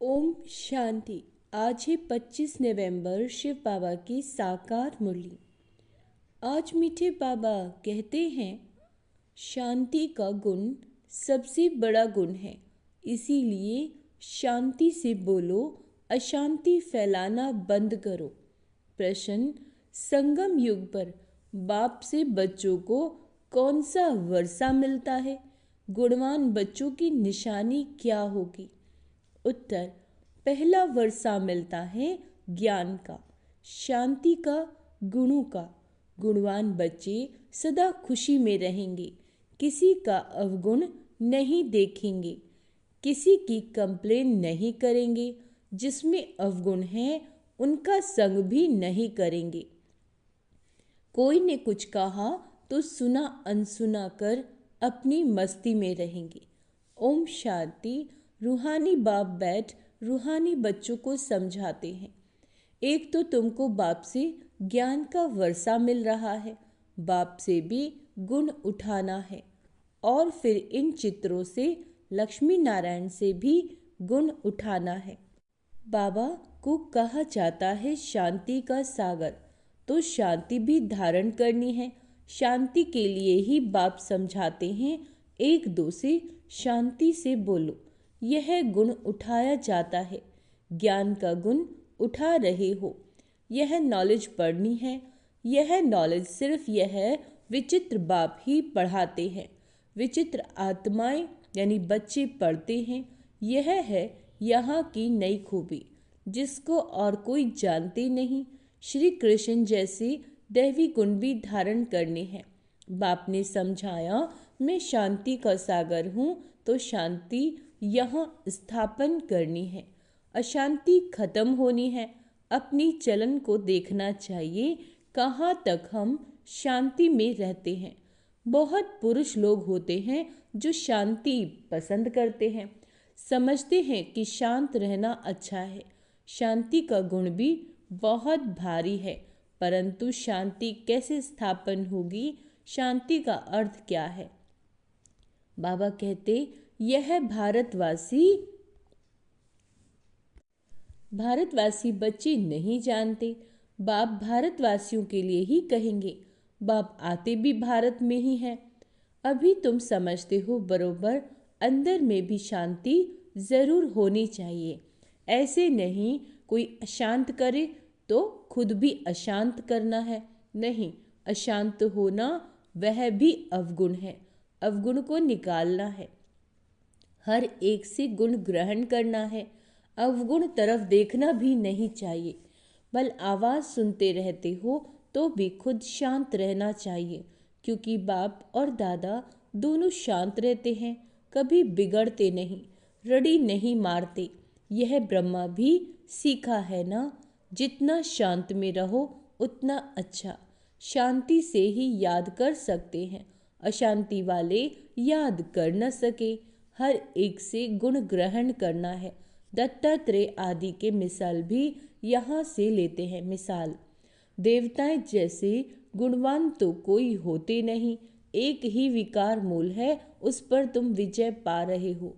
ओम शांति। आज है 25 नवंबर, शिव बाबा की साकार मुरली। आज मीठे बाबा कहते हैं, शांति का गुण सबसे बड़ा गुण है, इसीलिए शांति से बोलो, अशांति फैलाना बंद करो। प्रश्न: संगम युग पर बाप से बच्चों को कौन सा वर्षा मिलता है? गुणवान बच्चों की निशानी क्या होगी? उत्तर: पहला वर्षा मिलता है ज्ञान का, शांति का, गुणों का। गुणवान बच्चे सदा खुशी में रहेंगे, किसी का अवगुण नहीं देखेंगे, किसी की कंप्लेन नहीं करेंगे, जिसमें अवगुण है उनका संग भी नहीं करेंगे। कोई ने कुछ कहा तो सुना अनसुना कर अपनी मस्ती में रहेंगे। ओम शांति। रूहानी बाप बैठ रूहानी बच्चों को समझाते हैं। एक तो तुमको बाप से ज्ञान का वर्षा मिल रहा है, बाप से भी गुण उठाना है, और फिर इन चित्रों से लक्ष्मी नारायण से भी गुण उठाना है। बाबा को कहा जाता है शांति का सागर, तो शांति भी धारण करनी है। शांति के लिए ही बाप समझाते हैं, एक दो से शांति से बोलो। यह गुण उठाया जाता है, ज्ञान का गुण उठा रहे हो। यह नॉलेज पढ़नी है। यह नॉलेज सिर्फ यह विचित्र बाप ही पढ़ाते हैं। विचित्र आत्माएं यानी बच्चे पढ़ते हैं। यह है यहाँ की नई खूबी, जिसको और कोई जानते नहीं। श्री कृष्ण जैसे दैवी गुण भी धारण करने हैं। बाप ने समझाया, मैं शांति का सागर हूँ, तो शांति यहाँ स्थापन करनी है। अशांति खत्म होनी है। अपनी चलन को देखना चाहिए, कहाँ तक हम शांति में रहते हैं। बहुत पुरुष लोग होते हैं जो शांति पसंद करते हैं, समझते हैं कि शांत रहना अच्छा है। शांति का गुण भी बहुत भारी है, परंतु शांति कैसे स्थापन होगी? शांति का अर्थ क्या है? बाबा कहते, यह भारतवासी बच्चे नहीं जानते। बाप भारतवासियों के लिए ही कहेंगे। बाप आते भी भारत में ही हैं। अभी तुम समझते हो बरोबर, अंदर में भी शांति ज़रूर होनी चाहिए। ऐसे नहीं कोई अशांत करे तो खुद भी अशांत करना है। नहीं, अशांत होना वह भी अवगुण है। अवगुण को निकालना है। हर एक से गुण ग्रहण करना है। अवगुण तरफ देखना भी नहीं चाहिए। बल आवाज़ सुनते रहते हो तो भी खुद शांत रहना चाहिए, क्योंकि बाप और दादा दोनों शांत रहते हैं, कभी बिगड़ते नहीं, रड़ी नहीं मारते। यह ब्रह्मा भी सीखा है ना, जितना शांत में रहो उतना अच्छा। शांति से ही याद कर सकते हैं, अशांति वाले याद कर न सके। हर एक से गुण ग्रहण करना है। दत्तात्रेय आदि के मिसाल भी यहाँ से लेते हैं। मिसाल, देवताएं जैसे गुणवान तो कोई होते नहीं। एक ही विकार मूल है, उस पर तुम विजय पा रहे हो,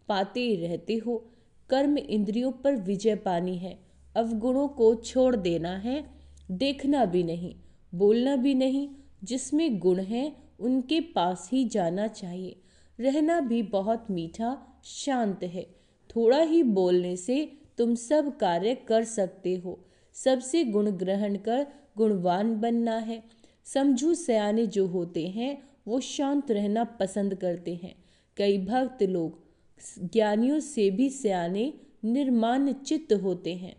पाते रहते हो। कर्म इंद्रियों पर विजय पानी है। अवगुणों को छोड़ देना है। देखना भी नहीं, बोलना भी नहीं। जिसमें गुण है उनके पास ही जाना चाहिए। रहना भी बहुत मीठा शांत है। थोड़ा ही बोलने से तुम सब कार्य कर सकते हो। सबसे गुण ग्रहण कर गुणवान बनना है। समझू सयाने जो होते हैं वो शांत रहना पसंद करते हैं। कई भक्त लोग ज्ञानियों से भी सयाने निर्माण चित्त होते हैं।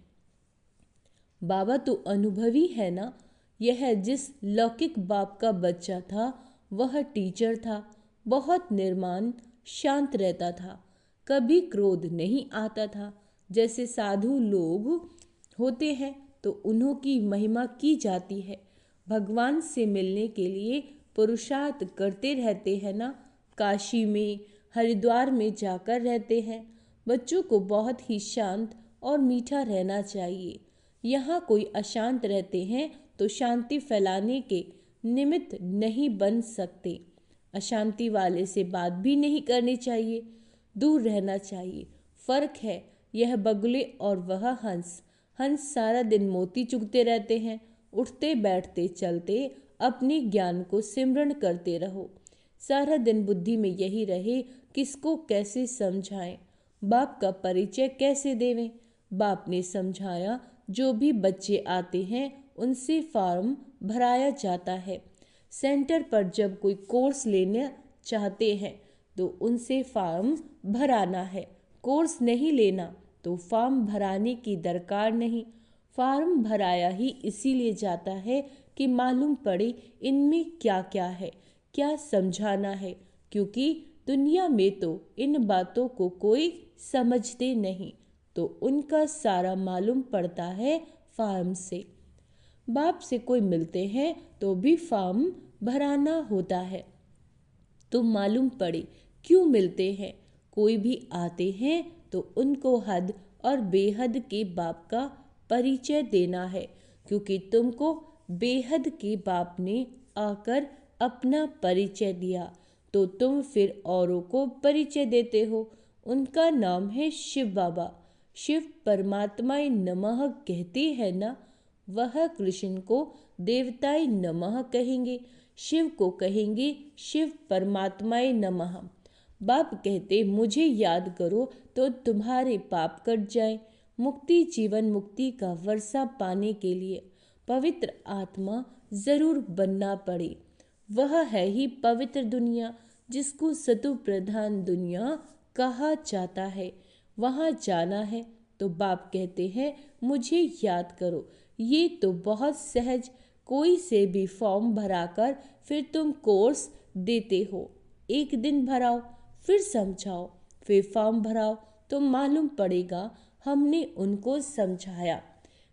बाबा तो अनुभवी है ना। यह जिस लौकिक बाप का बच्चा था वह टीचर था। बहुत निर्माण शांत रहता था, कभी क्रोध नहीं आता था। जैसे साधु लोग होते हैं तो उन्हों की महिमा की जाती है। भगवान से मिलने के लिए पुरुषार्थ करते रहते हैं ना। काशी में, हरिद्वार में जाकर रहते हैं। बच्चों को बहुत ही शांत और मीठा रहना चाहिए। यहाँ कोई अशांत रहते हैं तो शांति फैलाने के निमित्त नहीं बन सकते। अशांति वाले से बात भी नहीं करनी चाहिए, दूर रहना चाहिए। फर्क है यह बगुले और वह हंस। हंस सारा दिन मोती चुगते रहते हैं। उठते बैठते चलते अपने ज्ञान को सिमरन करते रहो। सारा दिन बुद्धि में यही रहे, किसको कैसे समझाएं, बाप का परिचय कैसे देवें। बाप ने समझाया, जो भी बच्चे आते हैं उनसे फॉर्म भराया जाता है। सेंटर पर जब कोई कोर्स लेना चाहते हैं तो उनसे फॉर्म भराना है। कोर्स नहीं लेना तो फॉर्म भराने की दरकार नहीं। फॉर्म भराया ही इसीलिए जाता है कि मालूम पड़े इनमें क्या क्या है, क्या समझाना है, क्योंकि दुनिया में तो इन बातों को कोई समझते नहीं, तो उनका सारा मालूम पड़ता है फॉर्म से। बाप से कोई मिलते हैं तो भी फॉर्म भराना होता है, तो मालूम पड़े क्यों मिलते हैं। कोई भी आते हैं तो उनको हद और बेहद के बाप का परिचय देना है, क्योंकि तुमको बेहद के बाप ने आकर अपना परिचय दिया, तो तुम फिर औरों को परिचय देते हो। उनका नाम है शिव बाबा। शिव परमात्माय नमः कहते हैं ना, वह कृष्ण को देवताय नमः कहेंगे, शिव को कहेंगे शिव परमात्माय नमः। बाप कहते, मुझे याद करो तो तुम्हारे पाप कट जाए। मुक्ति जीवन मुक्ति का वर्षा पाने के लिए पवित्र आत्मा जरूर बनना पड़े। वह है ही पवित्र दुनिया, जिसको सतु प्रधान दुनिया कहा जाता है। वहाँ जाना है तो बाप कहते हैं, मुझे याद करो। ये तो बहुत सहज, कोई से भी फॉर्म भराकर फिर तुम कोर्स देते हो। एक दिन भराओ, फिर समझाओ, फिर फॉर्म भराओ, तो मालूम पड़ेगा हमने उनको समझाया,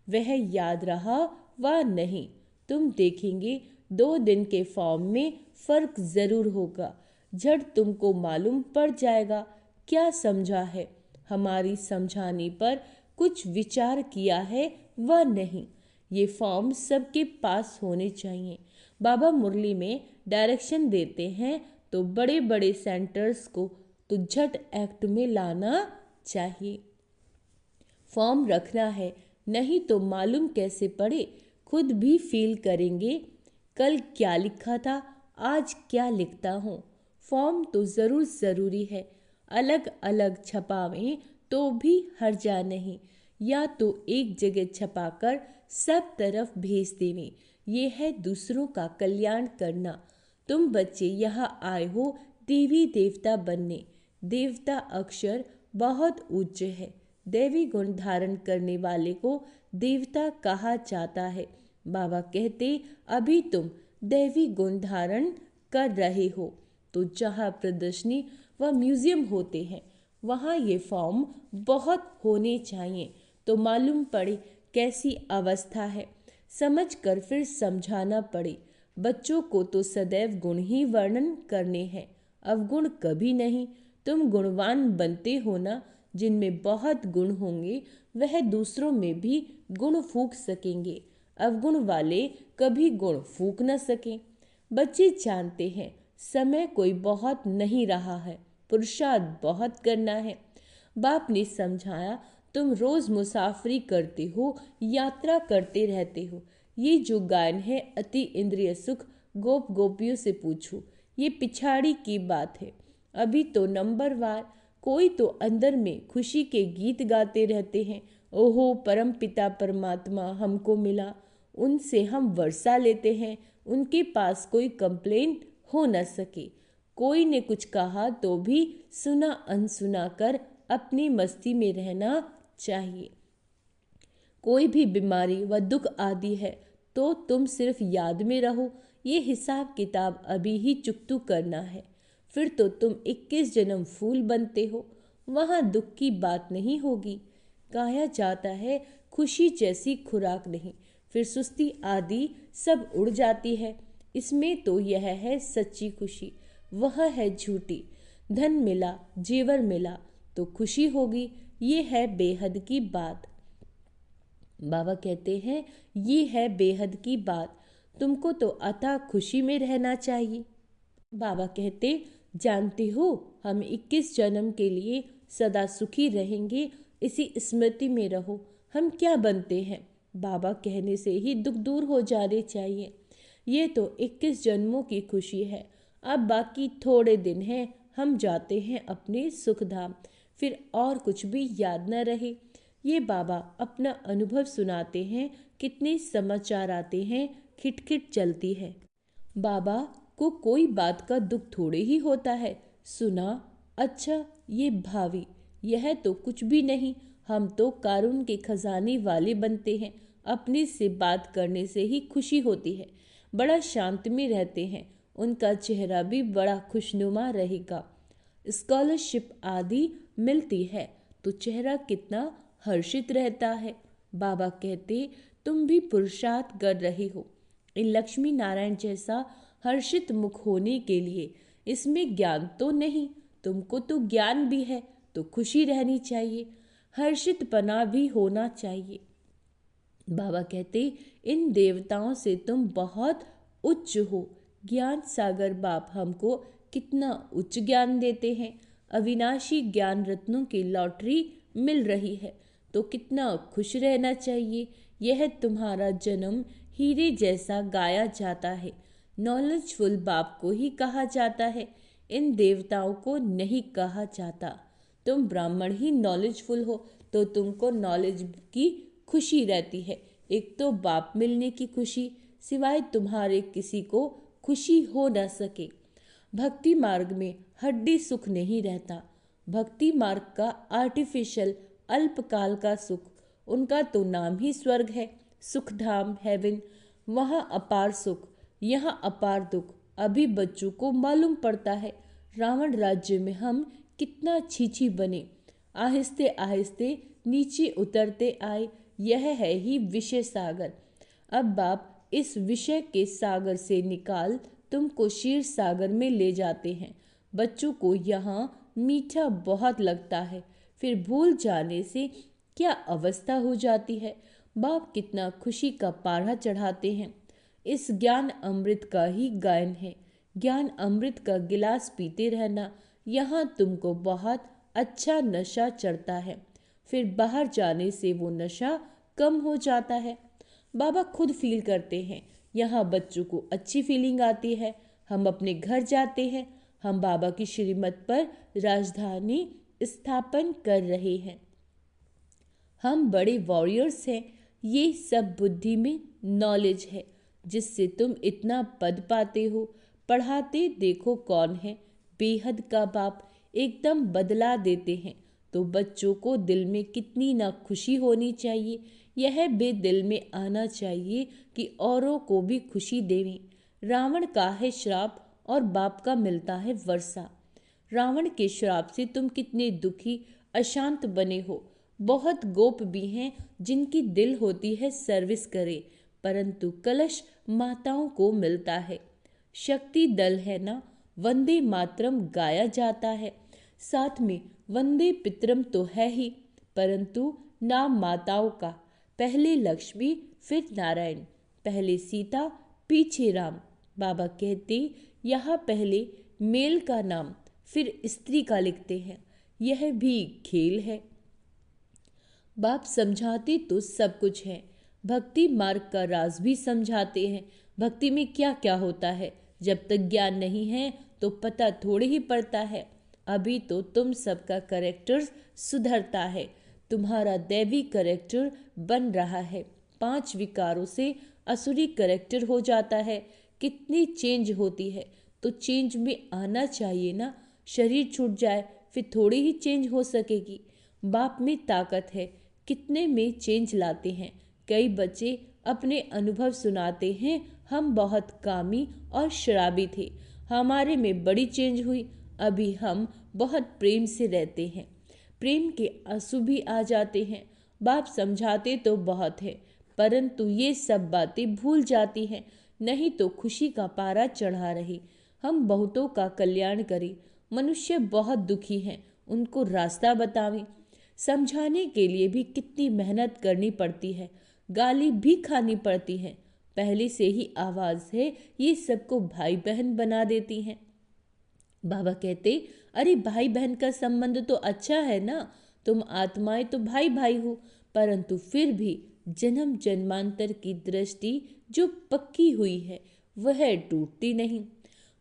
वह याद रहा व नहीं। तुम देखेंगे 2 दिन के फॉर्म में फर्क जरूर होगा। झट तुमको मालूम पड़ जाएगा क्या समझा है, हमारी समझाने पर कुछ विचार किया है व नहीं। ये फॉर्म सबके पास होने चाहिए। बाबा मुरली में डायरेक्शन देते हैं तो बड़े बड़े सेंटर्स को तो झट एक्ट में लाना चाहिए। फॉर्म रखना है, नहीं तो मालूम कैसे पड़े। खुद भी फील करेंगे, कल क्या लिखा था, आज क्या लिखता हूँ। फॉर्म तो ज़रूर ज़रूरी है, अलग अलग छपावें तो भी हर्जा नहीं, या तो एक जगह छपाकर सब तरफ भेज देने। ये है दूसरों का कल्याण करना। तुम बच्चे यहाँ आए हो देवी देवता बनने। देवता अक्षर बहुत उच्च है। दैवी गुण धारण करने वाले को देवता कहा जाता है। बाबा कहते, अभी तुम दैवी गुण धारण कर रहे हो, तो जहाँ प्रदर्शनी व म्यूजियम होते हैं वहाँ ये फॉर्म बहुत होने चाहिए, तो मालूम पड़े कैसी अवस्था है। समझ कर फिर समझाना पड़े। बच्चों को तो सदैव गुण ही वर्णन करने हैं, अवगुण कभी नहीं। तुम गुणवान बनते हो ना, जिनमें बहुत गुण होंगे वह दूसरों में भी गुण फूंक सकेंगे। अवगुण वाले कभी गुण फूंक न सकें। बच्चे जानते हैं समय कोई बहुत नहीं रहा है, पुरुषार्थ बहुत करना है। बाप ने समझाया, तुम रोज मुसाफरी करते हो, यात्रा करते रहते हो। ये जो गायन है अति इंद्रिय सुख, गोप गोपियों से पूछो, ये पिछाड़ी की बात है। अभी तो नंबरवार कोई तो अंदर में खुशी के गीत गाते रहते हैं। ओहो परम पिता परमात्मा हमको मिला, उनसे हम वर्षा लेते हैं, उनके पास कोई कंप्लेंट हो न सके। कोई ने कुछ कहा तो भी सुना अनसुना कर अपनी मस्ती में रहना चाहिए। कोई भी बीमारी व दुख आदि है तो तुम सिर्फ याद में रहो। ये हिसाब किताब अभी ही चुकतू करना है, फिर तो तुम 21 जन्म फूल बनते हो, वहाँ दुख की बात नहीं होगी। कहा जाता है खुशी जैसी खुराक नहीं, फिर सुस्ती आदि सब उड़ जाती है। इसमें तो यह है सच्ची खुशी, वह है झूठी। धन मिला, जेवर मिला तो खुशी होगी, ये है बेहद की बात। बाबा कहते हैं ये है बेहद की बात, तुमको तो अतः खुशी में रहना चाहिए। बाबा कहते, जानते हो हम 21 जन्म के लिए सदा सुखी रहेंगे इसी स्मृति में रहो। हम क्या बनते हैं, बाबा कहने से ही दुख दूर हो जाने चाहिए। ये तो 21 जन्मों की खुशी है। अब बाकी थोड़े दिन हैं, हम जाते हैं अपने सुखधाम, फिर और कुछ भी याद न रहे। ये बाबा अपना अनुभव सुनाते हैं। कितने समाचार आते हैं, खिटखिट चलती है। बाबा को कोई बात का दुख थोड़े ही होता है। सुना, अच्छा ये भावी, यह तो कुछ भी नहीं। हम तो कारून के खजाने वाले बनते हैं। अपने से बात करने से ही खुशी होती है। बड़ा शांत में रहते हैं। उनका चेहरा भी बड़ा खुशनुमा रहेगा। स्कॉलरशिप आदि मिलती है तो चेहरा कितना हर्षित रहता है। बाबा कहते, तुम भी पुरुषार्थ कर रहे हो इन लक्ष्मी नारायण जैसा हर्षित मुख होने के लिए। इसमें ज्ञान तो नहीं, तुमको तो ज्ञान भी है, तो खुशी रहनी चाहिए, हर्षितपना भी होना चाहिए। बाबा कहते, इन देवताओं से तुम बहुत उच्च हो। ज्ञान सागर बाप हमको कितना उच्च ज्ञान देते हैं। अविनाशी ज्ञान रत्नों की लॉटरी मिल रही है तो कितना खुश रहना चाहिए। यह तुम्हारा जन्म हीरे जैसा गाया जाता है। नॉलेजफुल बाप को ही कहा जाता है, इन देवताओं को नहीं कहा जाता। तुम ब्राह्मण ही नॉलेजफुल हो तो तुमको नॉलेज की खुशी रहती है। एक तो बाप मिलने की खुशी, सिवाय तुम्हारे किसी को खुशी हो न सके। भक्ति मार्ग में हड्डी सुख नहीं रहता। भक्ति मार्ग का आर्टिफिशियल अल्पकाल का सुख, उनका तो नाम ही स्वर्ग है, सुखधाम, हेवन। वहाँ अपार सुख, यहाँ अपार दुख। अभी बच्चों को मालूम पड़ता है रावण राज्य में हम कितना छीछी बने, आहिस्ते आहिस्ते नीचे उतरते आए। यह है ही विषय सागर। अब बाप इस विषय के सागर से निकाल तुमको क्षीर सागर में ले जाते हैं। बच्चों को यहाँ मीठा बहुत लगता है, फिर भूल जाने से क्या अवस्था हो जाती है। बाप कितना खुशी का पारा चढ़ाते हैं। इस ज्ञान अमृत का ही गायन है। ज्ञान अमृत का गिलास पीते रहना, यहाँ तुमको बहुत अच्छा नशा चढ़ता है, फिर बाहर जाने से वो नशा कम हो जाता है। बाबा खुद फील करते हैं, यहाँ बच्चों को अच्छी फीलिंग आती है। हम अपने घर जाते हैं, हम बाबा की श्रीमत पर राजधानी स्थापन कर रहे हैं। हम बड़े वॉरियर्स हैं। ये सब बुद्धि में नॉलेज है जिससे तुम इतना पद पाते हो। पढ़ाते देखो कौन है, बेहद का बाप एकदम बदला देते हैं। तो बच्चों को दिल में कितनी ना खुशी होनी चाहिए। यह भी दिल में आना चाहिए कि औरों को भी खुशी देवें। रावण का है श्राप और बाप का मिलता है वर्षा। रावण के श्राप से तुम कितने दुखी अशांत बने हो। बहुत गोप भी हैं जिनकी दिल होती है सर्विस करे, परंतु कलश माताओं को मिलता है। शक्ति दल है ना, वंदे मातरम गाया जाता है, साथ में वंदे पितरम तो है ही, परंतु नाम माताओं का, पहले लक्ष्मी फिर नारायण, पहले सीता पीछे राम। बाबा कहते यहाँ पहले मेल का नाम फिर स्त्री का लिखते हैं। यह भी खेल है। बाप समझाते तो सब कुछ है, भक्ति मार्ग का राज भी समझाते हैं। भक्ति में क्या क्या होता है, जब तक ज्ञान नहीं है तो पता थोड़े ही पड़ता है। अभी तो तुम सबका करेक्टर सुधरता है, तुम्हारा दैवी करेक्टर बन रहा है। 5 विकारों से असुरी करेक्टर हो जाता है। कितनी चेंज होती है, तो चेंज में आना चाहिए ना। शरीर छूट जाए फिर थोड़ी ही चेंज हो सकेगी। बाप में ताकत है, कितने में चेंज लाते हैं। कई बच्चे अपने अनुभव सुनाते हैं, हम बहुत कामी और शराबी थे, हमारे में बड़ी चेंज हुई। अभी हम बहुत प्रेम से रहते हैं, प्रेम के आंसू भी आ जाते हैं। बाप समझाते तो बहुत है, परंतु ये सब बातें भूल जाती हैं, नहीं तो खुशी का पारा चढ़ा रही। हम बहुतों का कल्याण करें। मनुष्य बहुत दुखी हैं, उनको रास्ता बतावें। समझाने के लिए भी कितनी मेहनत करनी पड़ती है, गाली भी खानी पड़ती है। पहले से ही आवाज़ है, ये सबको भाई बहन बना देती हैं। बाबा कहते, अरे भाई बहन का संबंध तो अच्छा है ना, तुम आत्माएं तो भाई भाई हो, परंतु फिर भी जन्म जन्मांतर की दृष्टि जो पक्की हुई है वह टूटती नहीं।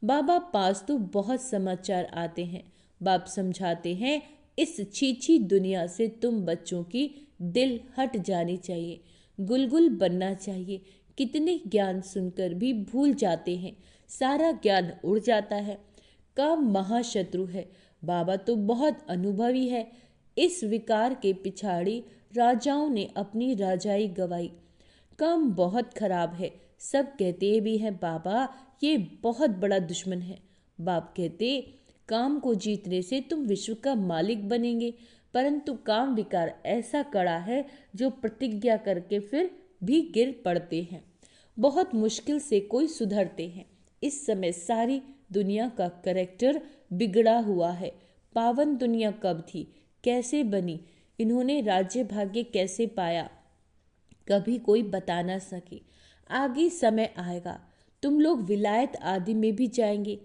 बाबा पास तो बहुत समाचार आते हैं। बाप समझाते हैं, इस छीछी दुनिया से तुम बच्चों की दिल हट जानी चाहिए, गुलगुल बनना चाहिए। कितने ज्ञान सुनकर भी भूल जाते हैं, सारा ज्ञान उड़ जाता है। काम महाशत्रु है। बाबा तो बहुत अनुभवी है। इस विकार के पिछाड़ी राजाओं ने अपनी राजाई गवाई। काम बहुत खराब है। सब कहते भी हैं बाबा ये बहुत बड़ा दुश्मन है। बाप कहते, काम को जीतने से तुम विश्व का मालिक बनेंगे, परंतु काम विकार ऐसा कड़ा है जो प्रतिज्ञा करके फिर भी गिर पड़ते हैं। बहुत मुश्किल से कोई सुधरते हैं। इस समय सारी दुनिया का कैरेक्टर बिगड़ा हुआ है। पावन दुनिया कब थी, कैसे बनी, इन्होंने राज्य भाग्य कैसे पाया, कभी कोई बता ना सके। आगे समय आएगा, तुम लोग विलायत आदि में भी जाएंगे,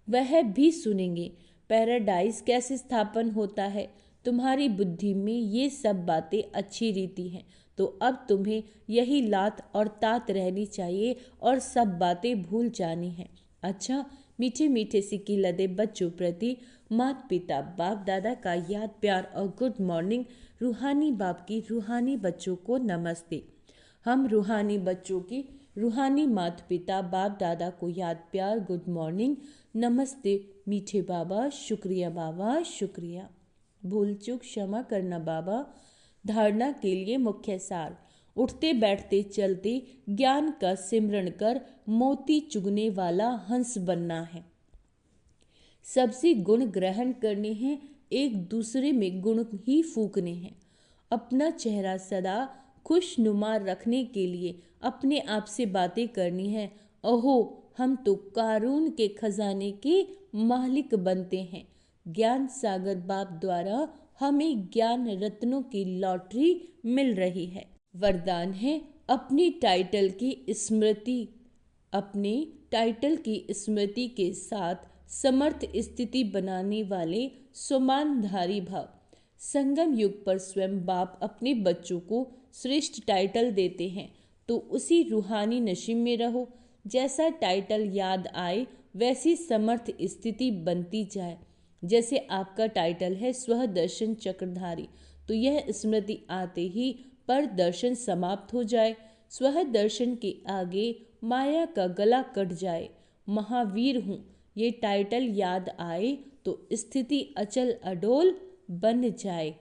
वह भी सुनेंगे पैराडाइज कैसे स्थापन होता है। तुम्हारी बुद्धि में ये सब बातें अच्छी रीति हैं, तो अब तुम्हें यही लात और तात रहनी चाहिए और सब बातें भूल जानी हैं। अच्छा, मीठे मीठे सिक्की लदे बच्चों प्रति माता पिता बाप दादा का याद प्यार और गुड मॉर्निंग। रूहानी बाप की रूहानी बच्चों को नमस्ते। हम रूहानी बच्चों की रूहानी माता पिता बाप दादा को याद प्यार गुड मॉर्निंग नमस्ते। मीठे बाबा, शुक्रिया बाबा, शुक्रिया। भूल चूक क्षमा करना बाबा। धारणा के लिए मुख्य सार, उठते बैठते चलते ज्ञान का सिमरण कर मोती चुगने वाला हंस बनना है। सबसे गुण ग्रहण करने हैं, एक दूसरे में गुण ही फूकने हैं। अपना चेहरा सदा खुशनुमा रखने के लिए अपने आप से बातें करनी है। अहो, हम तो कारून के खजाने के मालिक बनते हैं। ज्ञान सागर बाप द्वारा हमें ज्ञान रत्नों की लॉटरी मिल रही है। वरदान है, अपनी टाइटल की स्मृति के साथ समर्थ स्थिति बनाने वाले स्वमानधारी भाव। संगम युग पर स्वयं बाप अपने बच्चों को श्रेष्ठ टाइटल देते हैं, तो उसी रूहानी नशीब में रहो। जैसा टाइटल याद आए वैसी समर्थ स्थिति बनती जाए। जैसे आपका टाइटल है स्वदर्शन चक्रधारी, तो यह स्मृति आते ही पर दर्शन समाप्त हो जाए। स्वदर्शन के आगे माया का गला कट जाए। महावीर हूँ, ये टाइटल याद आए तो स्थिति अचल अडोल बन जाए।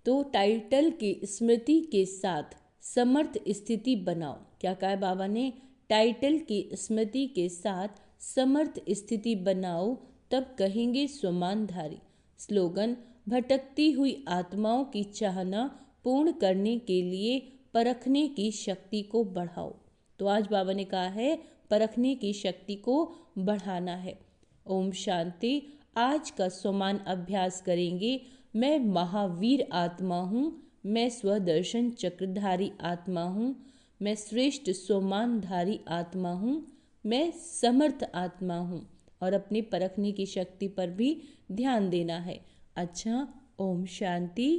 तो टाइटल की स्मृति के साथ समर्थ स्थिति बनाओ। क्या कहा बाबा ने? टाइटल की स्मृति के साथ समर्थ स्थिति बनाओ, तब कहेंगे स्वमानधारी। स्लोगन, भटकती हुई आत्माओं की चाहना पूर्ण करने के लिए परखने की शक्ति को बढ़ाओ। तो आज बाबा ने कहा है परखने की शक्ति को बढ़ाना है। ओम शांति। आज का स्वमान अभ्यास करेंगे। मैं महावीर आत्मा हूँ, मैं स्वदर्शन चक्रधारी आत्मा हूँ, मैं श्रेष्ठ स्वमानधारी आत्मा हूँ, मैं समर्थ आत्मा हूँ। और अपनी परखने की शक्ति पर भी ध्यान देना है। अच्छा, ओम शांति।